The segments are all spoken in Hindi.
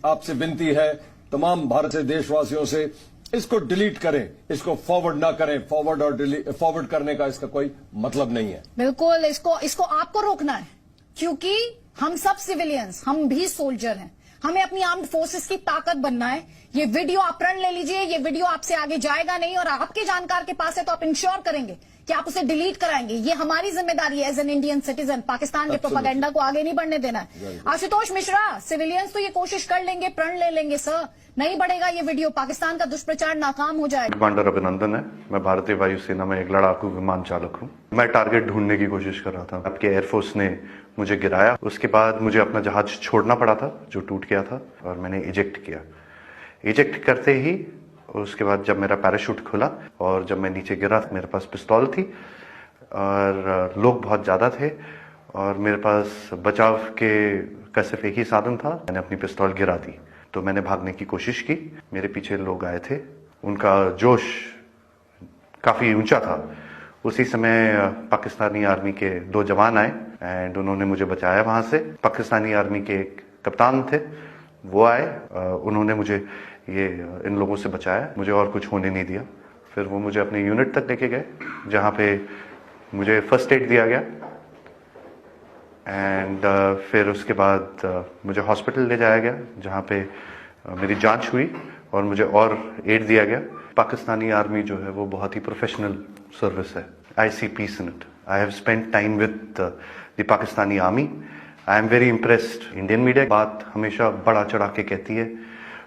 आपसे विनती है तमाम भारत से देशवासियों से, इसको डिलीट करें, इसको फॉरवर्ड ना करें। फॉरवर्ड करने का इसका कोई मतलब नहीं है। बिल्कुल, इसको आपको रोकना है, क्योंकि हम सब सिविलियंस, हम भी सोल्जर हैं, हमें अपनी आर्म्ड फोर्सेस की ताकत बनना है। ये वीडियो आप प्रण ले लीजिए, ये वीडियो आपसे आगे जाएगा नहीं, और आपके जानकार के पास है तो आप इंश्योर करेंगे कि आप उसे डिलीट कराएंगे। ये हमारी जिम्मेदारी है as an Indian citizen, Pakistan के प्रोपेगेंडा को आगे नहीं बढ़ने देना है। आशुतोष मिश्रा, सिविलियंस तो ये कोशिश कर लेंगे, प्रण ले लेंगे सर, नहीं बढ़ेगा ये वीडियो, पाकिस्तान का दुष्प्रचार नाकाम हो जाएगा। कमांडर अभी नंदन है, मैं भारतीय वायुसेना में एक लड़ाकू विमान चालक हूँ। मैं टारगेट ढूंढने की कोशिश कर रहा था, आपके एयरफोर्स ने मुझे गिराया। उसके बाद मुझे अपना जहाज छोड़ना पड़ा था जो टूट गया था, और मैंने इजेक्ट किया। इजेक्ट करते ही उसके बाद जब मेरा पैराशूट खुला और जब मैं नीचे गिरा, मेरे पास पिस्तौल थी और लोग बहुत ज़्यादा थे, और मेरे पास बचाव का सिर्फ एक ही साधन था, मैंने अपनी पिस्तौल गिरा दी। तो मैंने भागने की कोशिश की, मेरे पीछे लोग आए थे, उनका जोश काफ़ी ऊंचा था। उसी समय पाकिस्तानी आर्मी के 2 जवान आए एंड उन्होंने मुझे बचाया वहाँ से। पाकिस्तानी आर्मी के एक कप्तान थे, वो आए, उन्होंने मुझे इन लोगों से बचाया, मुझे और कुछ होने नहीं दिया। फिर वो मुझे अपने यूनिट तक लेके गए, जहाँ पे मुझे फर्स्ट एड दिया गया एंड फिर उसके बाद मुझे हॉस्पिटल ले जाया गया, जहाँ पे मेरी जांच हुई और मुझे और एड दिया गया। पाकिस्तानी आर्मी जो है वो बहुत ही प्रोफेशनल सर्विस है। I see peace in it. I have spent time with the Pakistani army. I am very impressed. Indian media बात हमेशा बड़ा चढ़ा के कहती है,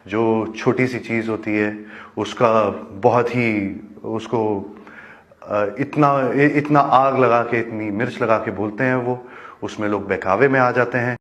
जो छोटी सी चीज़ होती है उसका बहुत ही उसको इतना आग लगा के, इतनी मिर्च लगा के बोलते हैं वो, उसमें लोग बहकावे में आ जाते हैं।